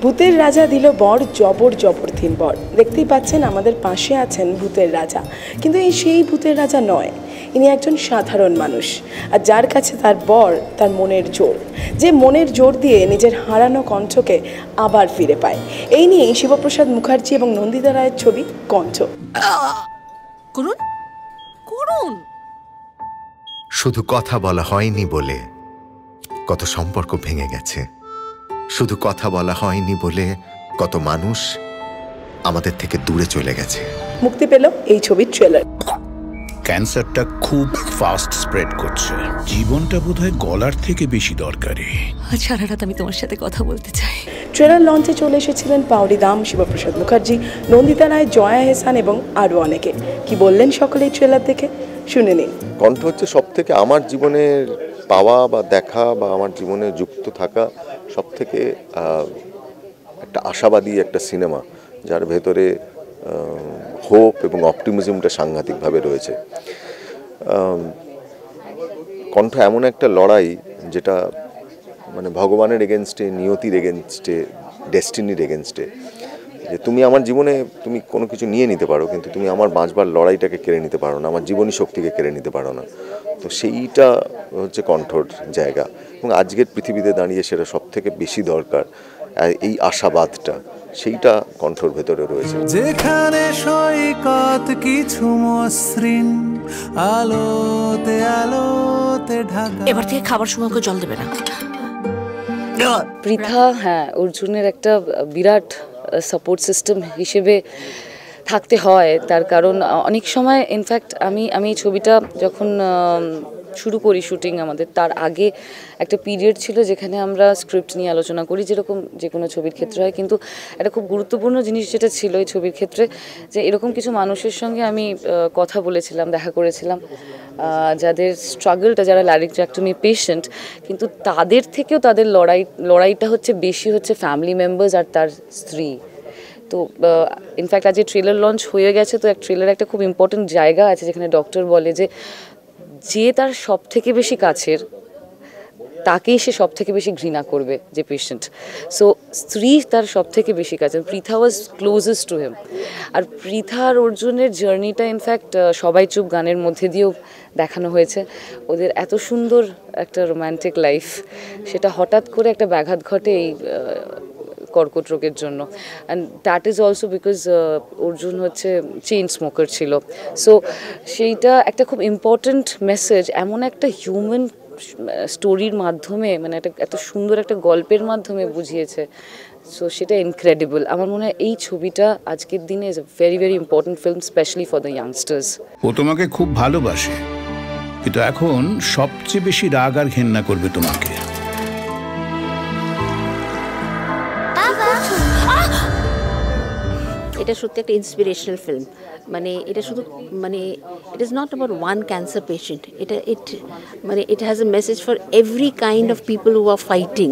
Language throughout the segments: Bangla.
ভূতের রাজা দিল বর জবর জবর তিন বর। দেখতেই পাচ্ছেন আমাদের পাশে আছেন ভূতের রাজা, কিন্তু সেই ভূতের রাজা নয়, ইনি একজন সাধারণ মানুষ। আর যার কাছে তার বর তার মনের জোর, যে মনের জোর দিয়ে নিজের হারানো কণ্ঠকে আবার ফিরে পায়। এই নিয়েই শিবপ্রসাদ মুখার্জি এবং নন্দিতা রায়ের ছবি কণ্ঠ। করুন করুন। শুধু কথা বলা হয়নি বলে কত সম্পর্ক ভেঙে গেছে, শুধু কথা বলা হয়নি বলে কত মানুষ আমাদের থেকে দূরে চলে গেছে। মুক্তি পেল এই ছবির ট্রেলার। ক্যান্সারটা খুব ফাস্ট স্প্রেড করছে, জীবনটা বোধহয় গলার থেকে বেশি দরকারি। সারা রাত আমি তোমার সাথে কথা বলতে চাই। ট্রেলার লঞ্চে চলে এসেছিলেন পাওরি দাম, শিবপ্রসাদ মুখার্জি, নন্দিতা রায়, জয়া এহসান এবং আরও অনেকে। কি বললেন সকলে এই ট্রেলার দেখে, শুনে নিন। কণ্ঠ হচ্ছে সব থেকে আমার জীবনের পাওয়া বা দেখা বা আমার জীবনে যুক্ত থাকা সব থেকে একটা আশাবাদী একটা সিনেমা, যার ভেতরে হোপ এবং অপটিমিজমটা সাংঘাতিকভাবে রয়েছে। কণ্ঠ এমন একটা লড়াই যেটা মানে ভগবানের এগেনস্টে, নিয়তির এগেনস্টে, ডেস্টিনির এগেনস্টে, যে তুমি আমার জীবনে তুমি কোনো কিছু নিয়ে নিতে পারো, কিন্তু তুমি আমার বাঁচবার লড়াইটাকে কেড়ে নিতে পারো না, আমার জীবনী শক্তিকে কেড়ে নিতে পারো না। তো সেইটা হচ্ছে কণ্ঠর জায়গা, এবং আজকের পৃথিবীতে দাঁড়িয়ে সেটা সব থেকে বেশি দরকার। এই আশাবাদটা, সেইটা কণ্ঠর ভেতরে রয়েছে। যেখানে সৈকত কিছু মসৃণ আলোতে আলোতে ঢাকা। এবার থেকে খাবার সময় ওকে জল দেবে না। পৃথা হ্যাঁ অর্জুনের একটা বিরাট সাপোর্ট সিস্টেম হিসেবে থাকতে হয়, তার কারণ অনেক সময় ইনফ্যাক্ট আমি এই ছবিটা যখন শুরু করি শুটিং, আমাদের তার আগে একটা পিরিয়ড ছিল যেখানে আমরা স্ক্রিপ্ট নিয়ে আলোচনা করি, যেরকম যে কোনো ছবির ক্ষেত্রে হয়। কিন্তু একটা খুব গুরুত্বপূর্ণ জিনিস যেটা ছিল এই ছবির ক্ষেত্রে, যে এরকম কিছু মানুষের সঙ্গে আমি কথা বলেছিলাম, দেখা করেছিলাম, যাদের স্ট্রাগলটা, যারা ল্যারিংজেক্টমি পেশেন্ট, কিন্তু তাদের থেকেও তাদের লড়াইটা হচ্ছে বেশি হচ্ছে ফ্যামিলি মেম্বার্স আর তার স্ত্রী। তো ইনফ্যাক্ট আজ ট্রেলার লঞ্চ হয়ে গেছে, তো ট্রেলারে একটা খুব ইম্পর্টেন্ট জায়গা আছে যেখানে ডক্টর বলে যে তার সব থেকে বেশি কাছের তাকেই সে সব থেকে বেশি ঘৃণা করবে, যে পেশেন্ট। সো স্ত্রী তার সব থেকে বেশি কাছের। পৃথা ওয়াজ ক্লোজেস্ট টু হিম। আর পৃথা আর অর্জুনের জার্নিটা ইনফ্যাক্ট সবাই চুপ গানের মধ্যে দিয়েও দেখানো হয়েছে। ওদের এত সুন্দর একটা রোম্যান্টিক লাইফ, সেটা হঠাৎ করে একটা ব্যাঘাত ঘটে এই কর্কট রোগের জন্য। And that is also because Arjun হচ্ছে চেইন স্মোকার ছিল। সো সেইটা একটা খুব ইম্পর্ট্যান্ট মেসেজ এমন একটা হিউম্যান স্টোরির মাধ্যমে, মানে এত সুন্দর একটা গল্পের মাধ্যমে বুঝিয়েছে। সো সেটা ইনক্রেডিবল। আমার মনে হয় এই ছবিটা আজকের দিনে is a very very important film, specially for the youngsters. ও তোমাকে খুব ভালোবাসে, কিন্তু এখন সবচেয়ে বেশি রাগ আর ঘেন্না করবে তোমাকে। এটা সত্যি একটা ইন্সপিরেশনাল ফিল্ম। মানে এটা শুধু মানে it is not about one cancer patient, it has a message for every kind of people who are fighting,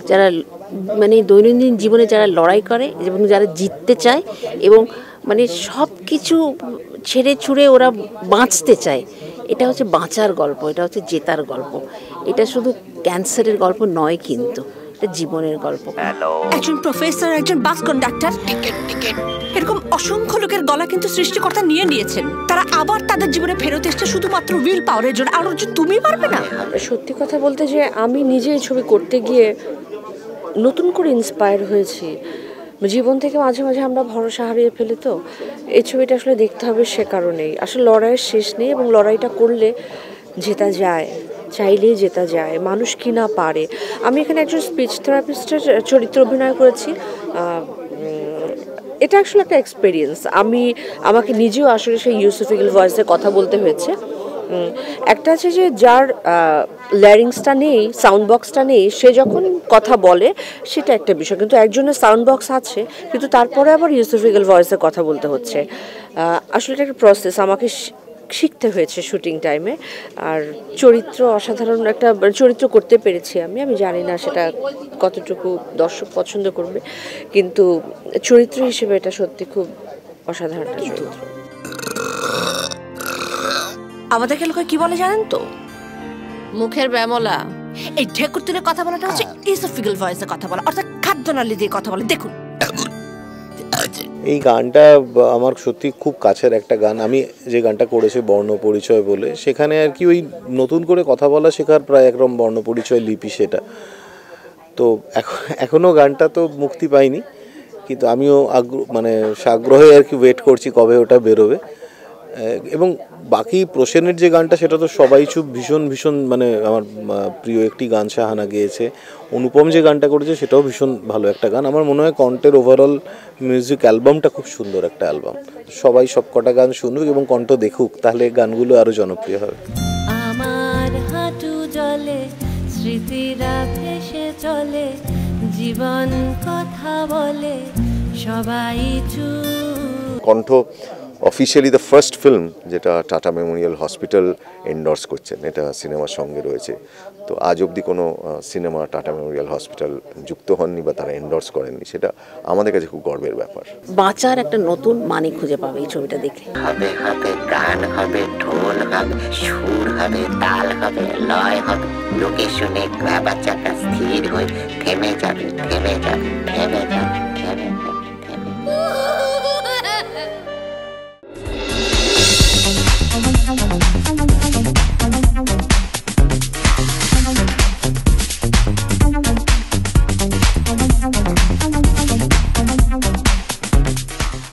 যারা মানে দৈনন্দিন জীবনে যারা লড়াই করে এবং যারা জিততে চায় এবং মানে সব কিছু ছেড়ে ছুড়ে ওরা বাঁচতে চায়। এটা হচ্ছে বাঁচার গল্প, এটা হচ্ছে জেতার গল্প। এটা শুধু ক্যান্সারের গল্প নয়, কিন্তু এটা জীবনের গল্প। একজন প্রফেসর, একজন বাস কন্ডাক্টর, এরকম অসংখ্য লোকের গলা কিন্তু সৃষ্টিকর্তা নিয়ে নিয়েছেন। তারা আবার তাদের জীবনে ফেরত এসছে শুধুমাত্র উইল পাওয়ারের জন্য। আর তুমি পারবে না। সত্যি কথা বলতে যে আমি নিজে এই ছবি করতে গিয়ে নতুন করে ইন্সপায়ার হয়েছি। জীবন থেকে মাঝে মাঝে আমরা ভরসা হারিয়ে ফেলি, তো এই ছবিটা আসলে দেখতে হবে সে কারণেই। আসলে লড়াইয়ের শেষ নেই, এবং লড়াইটা করলে জেতা যায়, চাইলেই জেতা যায়, মানুষ কি না পারে। আমি এখানে একজন স্পিচ থেরাপিস্টের চরিত্র অভিনয় করেছি। এটা আসলে একটা এক্সপিরিয়েন্স। আমাকে নিজেও আসলে সেই ইউসুফ ইগল ভয়েসে কথা বলতে হয়েছে। একটা আছে যে যার ল্যারিংসটা নেই, সাউন্ড বক্সটা নেই, সে যখন কথা বলে সেটা একটা বিষয়, কিন্তু একজনের সাউন্ড বক্স আছে কিন্তু তারপরে আবার ইউসুফ ইগল ভয়েসে কথা বলতে হচ্ছে। আসলে এটা একটা প্রসেস, আমাকে শিখতে হয়েছে শুটিং টাইমে। আর চরিত্র অসাধারণ একটা চরিত্র করতে পেরেছি আমি জানি না সেটা কতটুকু দর্শক পছন্দ করবে, কিন্তু চরিত্র হিসেবে এটা সত্যি খুব অসাধারণ একটা চরিত্র। আমাদেরকে লোকে কি বলে জানেন তো? মুখের ব্যামলা, এই ঢেকুর তুলে কথা বলাটা হচ্ছে ইসোফিগাল ভয়েসে কথা বলা, অর্থাৎ খাদ্যনালী দিয়ে কথা বলা। দেখুন এই গানটা আমার সত্যি খুব কাছের একটা গান। আমি যে গানটা করেছি বর্ণ পরিচয় বলে, সেখানে আর কি ওই নতুন করে কথা বলা শেখার প্রায় একরকম বর্ণ পরিচয় লিপি সেটা। তো এখনও গানটা তো মুক্তি পাইনি, কিন্তু আমিও আগ্রহে আর কি ওয়েট করছি কবে ওটা বেরোবে। এবং বাকি প্রসেনের যে গানটা সেটা তো সবাই খুব ভীষণ ভীষণ মানে আমার প্রিয় একটি গান শাহানা গেয়েছে। অনুপম যে গানটা করেছে সেটাও ভীষণ ভালো একটা গান। আমার মনে হয় কণ্ঠের ওভারঅল মিউজিক অ্যালবামটা খুব সুন্দর একটা অ্যালবাম। সবাই সব কটা গান শুনুক এবং কণ্ঠ দেখুক, তাহলে গানগুলো আরও জনপ্রিয় হবে। আমার হাঁটু জলে স্মৃতিরা ভেসে চলে, জীবন কথা বলে সবাই চুপ। কণ্ঠ অফিসিয়ালি দ্য ফার্স্ট ফিল্ম যেটা টাটা মেমোরিয়াল হসপিটাল এন্ডোর্স করছেন, এটা সিনেমার সঙ্গে রয়েছে। তো আজ অবধি কোনো সিনেমা টাটা মেমোরিয়াল হসপিটাল যুক্ত হননি বা তারা এন্ডোর্স করেননি, সেটা আমাদের কাছে খুব গর্বের ব্যাপার। বাঁচার একটা নতুন মানে খুঁজে পাবে এই ছবিটা দেখে। হবে হবে গান হবে, ঢোল হবে, সুর হবে, তাল হবে, লয় হবে, লোকে শুনে বাবা চাকা স্থির হয়ে থেমে যাবে, থেমে যাবে, থেমে যাবে, থেমে যাবে, থেমে যাবে।